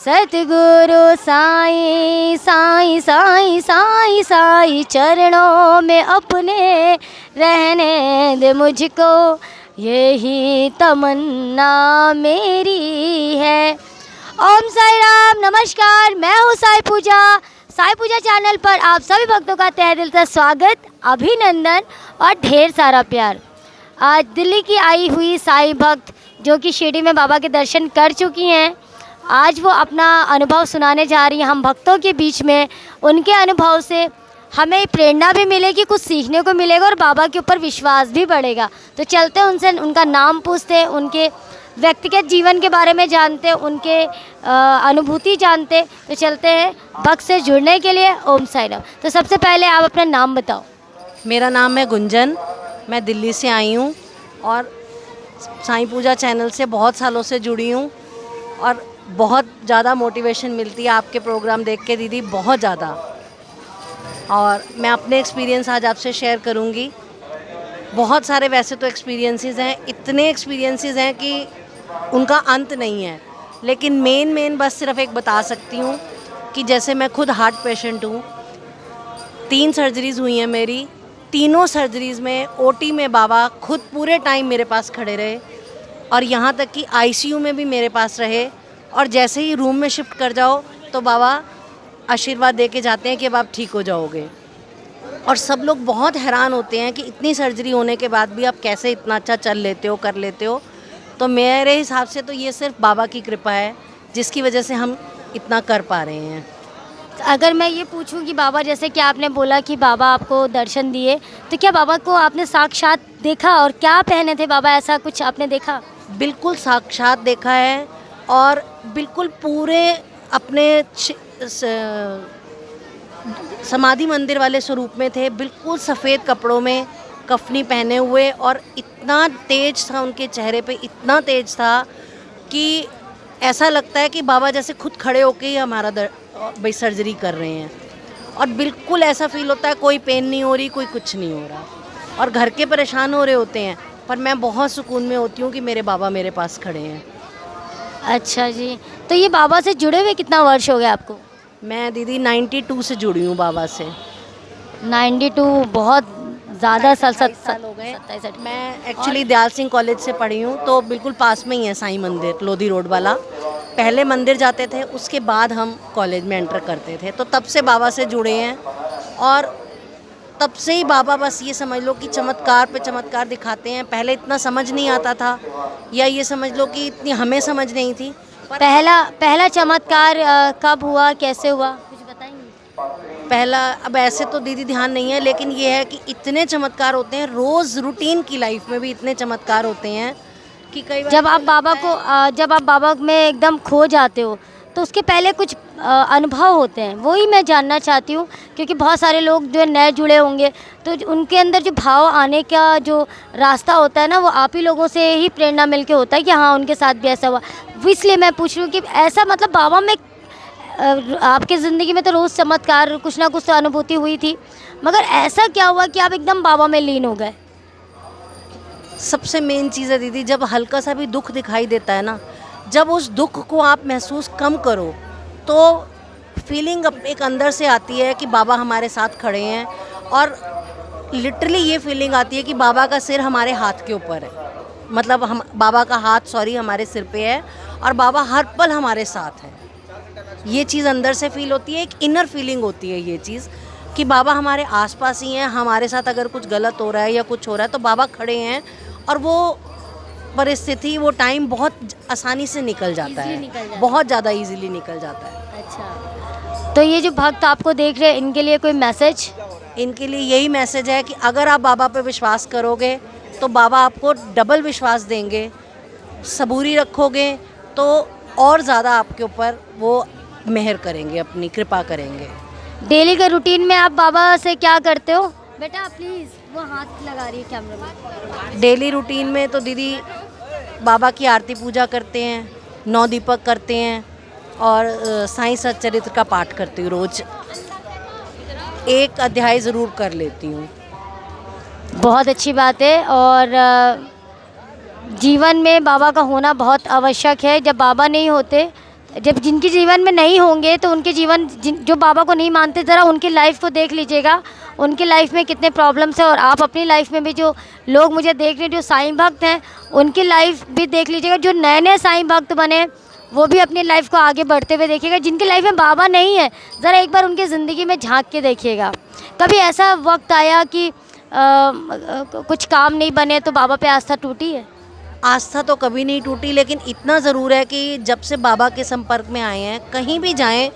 सतगुरु साईं साईं साईं साईं साईं चरणों में अपने रहने दे मुझको, यही तमन्ना मेरी है। ओम साई राम। नमस्कार, मैं हूँ साई पूजा। साई पूजा चैनल पर आप सभी भक्तों का तहे दिल से स्वागत, अभिनंदन और ढेर सारा प्यार। आज दिल्ली की आई हुई साई भक्त जो कि शिरडी में बाबा के दर्शन कर चुकी हैं, आज वो अपना अनुभव सुनाने जा रही हैं हम भक्तों के बीच में। उनके अनुभव से हमें प्रेरणा भी मिलेगी, कुछ सीखने को मिलेगा और बाबा के ऊपर विश्वास भी बढ़ेगा। तो चलते हैं उनसे, उनका नाम पूछते, उनके व्यक्तिगत जीवन के बारे में जानते, उनके अनुभूति जानते। तो चलते हैं भक्त से जुड़ने के लिए। ओम साई राम। तो सबसे पहले आप अपना नाम बताओ। मेरा नाम है गुंजन, मैं दिल्ली से आई हूँ और साईं पूजा चैनल से बहुत सालों से जुड़ी हूँ और बहुत ज़्यादा मोटिवेशन मिलती है आपके प्रोग्राम देख के दीदी, बहुत ज़्यादा। और मैं अपने एक्सपीरियंस आज आपसे शेयर करूँगी। बहुत सारे वैसे तो एक्सपीरियंसेस हैं, इतने एक्सपीरियंसेस हैं कि उनका अंत नहीं है, लेकिन मेन बस सिर्फ एक बता सकती हूँ कि जैसे मैं खुद हार्ट पेशेंट हूँ, 3 सर्जरीज़ हुई हैं मेरी। तीनों सर्जरीज़ में ओटी में बाबा खुद पूरे टाइम मेरे पास खड़े रहे और यहाँ तक कि आईसीयू में भी मेरे पास रहे। और जैसे ही रूम में शिफ्ट कर जाओ तो बाबा आशीर्वाद दे के जाते हैं कि अब आप ठीक हो जाओगे। और सब लोग बहुत हैरान होते हैं कि इतनी सर्जरी होने के बाद भी आप कैसे इतना अच्छा चल लेते हो, कर लेते हो। तो मेरे हिसाब से तो ये सिर्फ बाबा की कृपा है जिसकी वजह से हम इतना कर पा रहे हैं। अगर मैं ये पूछूं कि बाबा, जैसे कि आपने बोला कि बाबा आपको दर्शन दिए, तो क्या बाबा को आपने साक्षात देखा और क्या पहने थे बाबा, ऐसा कुछ आपने देखा? बिल्कुल साक्षात देखा है और बिल्कुल पूरे अपने समाधि मंदिर वाले स्वरूप में थे, बिल्कुल सफ़ेद कपड़ों में, कफनी पहने हुए। और इतना तेज था उनके चेहरे पे, इतना तेज था कि ऐसा लगता है कि बाबा जैसे खुद खड़े होके ही हमारा भाई सर्जरी कर रहे हैं। और बिल्कुल ऐसा फील होता है कोई पेन नहीं हो रही, कोई कुछ नहीं हो रहा। और घर के परेशान हो रहे होते हैं, पर मैं बहुत सुकून में होती हूँ कि मेरे बाबा मेरे पास खड़े हैं। अच्छा जी, तो ये बाबा से जुड़े हुए कितना वर्ष हो गया आपको? मैं दीदी 92 से जुड़ी हूँ बाबा से। 92, बहुत ज़्यादा साल हो गए। मैं एक्चुअली दयाल सिंह कॉलेज से पढ़ी हूँ, तो बिल्कुल पास में ही है साईं मंदिर, लोधी रोड वाला। पहले मंदिर जाते थे, उसके बाद हम कॉलेज में एंटर करते थे। तो तब से बाबा से जुड़े हैं और तब से ही बाबा बस ये समझ लो कि चमत्कार पे चमत्कार दिखाते हैं। पहले इतना समझ नहीं आता था, या ये समझ लो कि इतनी हमें समझ नहीं थी। पहला चमत्कार कब हुआ, कैसे हुआ, कुछ बताएंगे? पहला, अब ऐसे तो दीदी ध्यान नहीं है, लेकिन ये है कि इतने चमत्कार होते हैं रोज़ रूटीन की लाइफ में भी, इतने चमत्कार होते हैं कि कई बार जब आप बाबा में एकदम खो जाते हो तो उसके पहले कुछ अनुभव होते हैं, वो ही मैं जानना चाहती हूँ। क्योंकि बहुत सारे लोग जो नए जुड़े होंगे तो उनके अंदर जो भाव आने का जो रास्ता होता है ना, वो आप ही लोगों से ही प्रेरणा मिल के होता है कि हाँ उनके साथ भी ऐसा हुआ। इसलिए मैं पूछ रही हूँ कि ऐसा मतलब बाबा में आपकी ज़िंदगी में तो रोज़ चमत्कार, कुछ ना कुछ तो अनुभूति हुई थी, मगर ऐसा क्या हुआ कि आप एकदम बाबा में लीन हो गए? सबसे मेन चीज़ है दीदी, जब हल्का सा भी दुख दिखाई देता है ना, जब उस दुख को आप महसूस कम करो तो फीलिंग एक अंदर से आती है कि बाबा हमारे साथ खड़े हैं। और लिटरली ये फीलिंग आती है कि बाबा का सिर हमारे हाथ के ऊपर है, मतलब हम बाबा का हाथ हमारे सिर पे है और बाबा हर पल हमारे साथ है। ये चीज़ अंदर से फील होती है, एक इनर फीलिंग होती है ये चीज़ कि बाबा हमारे आसपास ही हैं। हमारे साथ अगर कुछ गलत हो रहा है या कुछ हो रहा है तो बाबा खड़े हैं और वो परिस्थिति, वो टाइम बहुत आसानी से निकल जाता है, बहुत ज़्यादा इजीली निकल जाता है। अच्छा, तो ये जो भक्त आपको देख रहे हैं, इनके लिए कोई मैसेज? इनके लिए यही मैसेज है कि अगर आप बाबा पे विश्वास करोगे तो बाबा आपको डबल विश्वास देंगे। सबूरी रखोगे तो और ज़्यादा आपके ऊपर वो मेहर करेंगे, अपनी कृपा करेंगे। डेली के रूटीन में आप बाबा से क्या करते हो? बेटा प्लीज़, वो हाथ लगा रही है कैमरे में। डेली रूटीन में तो दीदी बाबा की आरती पूजा करते हैं, 9 दीपक करते हैं और साईं सच्चरित्र का पाठ करती हूँ। रोज़ एक अध्याय ज़रूर कर लेती हूँ। बहुत अच्छी बात है। और जीवन में बाबा का होना बहुत आवश्यक है। जब बाबा नहीं होते जब जिनके जीवन में नहीं होंगे तो उनके जीवन जो बाबा को नहीं मानते, ज़रा उनकी लाइफ को देख लीजिएगा, उनकी लाइफ में कितने प्रॉब्लम्स हैं। और आप अपनी लाइफ में भी जो लोग मुझे देख रहे हैं जो साईं भक्त हैं, उनकी लाइफ भी देख लीजिएगा। जो नए नए साईं भक्त बने वो भी अपनी लाइफ को आगे बढ़ते हुए देखिएगा। जिनकी लाइफ में बाबा नहीं है, ज़रा एक बार उनकी ज़िंदगी में झांक के देखिएगा। कभी ऐसा वक्त आया कि कुछ काम नहीं बने तो बाबा पे आस्था टूटी है? आस्था तो कभी नहीं टूटी, लेकिन इतना ज़रूर है कि जब से बाबा के संपर्क में आए हैं, कहीं भी जाएं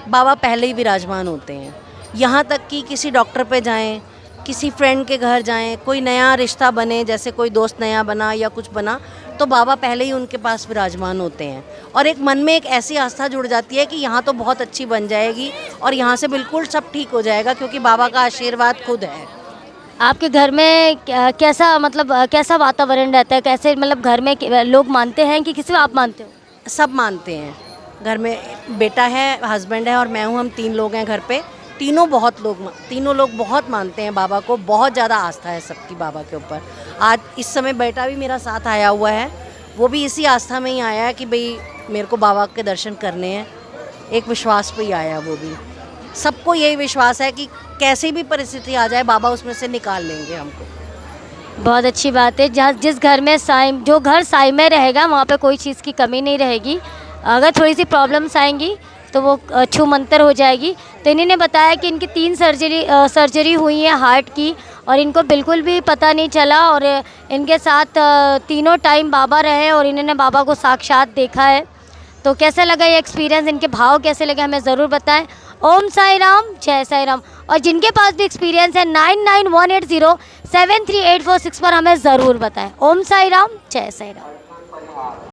बाबा पहले ही विराजमान होते हैं। यहाँ तक कि किसी डॉक्टर पे जाएं, किसी फ्रेंड के घर जाएं, कोई नया रिश्ता बने, जैसे कोई दोस्त नया बना या कुछ बना, तो बाबा पहले ही उनके पास विराजमान होते हैं। और एक मन में एक ऐसी आस्था जुड़ जाती है कि यहाँ तो बहुत अच्छी बन जाएगी और यहाँ से बिल्कुल सब ठीक हो जाएगा, क्योंकि बाबा का आशीर्वाद खुद है। आपके घर में कैसा मतलब कैसा वातावरण रहता है? कैसे मतलब घर में लोग मानते हैं कि किसी को आप मानते हो? सब मानते हैं। घर में बेटा है, हस्बैंड है और मैं हूँ, हम 3 लोग हैं घर पे। तीनों लोग बहुत मानते हैं बाबा को, बहुत ज़्यादा आस्था है सबकी बाबा के ऊपर। आज इस समय बेटा भी मेरा साथ आया हुआ है, वो भी इसी आस्था में ही आया है कि भाई मेरे को बाबा के दर्शन करने हैं, एक विश्वास पे ही आया। वो भी सबको यही विश्वास है कि कैसी भी परिस्थिति आ जाए बाबा उसमें से निकाल लेंगे हमको। बहुत अच्छी बात है। जहाँ जिस घर में साईं, जो घर साईं में रहेगा वहाँ पे कोई चीज़ की कमी नहीं रहेगी। अगर थोड़ी सी प्रॉब्लम्स आएंगी तो वो छू मंतर हो जाएगी। तो इन्हीं ने बताया कि इनकी 3 सर्जरी हुई है हार्ट की, और इनको बिल्कुल भी पता नहीं चला, और इनके साथ तीनों टाइम बाबा रहे और इन्होंने बाबा को साक्षात देखा है। तो कैसा लगा ये एक्सपीरियंस, इनके भाव कैसे लगे हमें ज़रूर बताएं। ओम साई राम, जय साई राम। और जिनके पास भी एक्सपीरियंस है 9918073846 पर हमें ज़रूर बताएं। ओम साई राम, जय साई राम।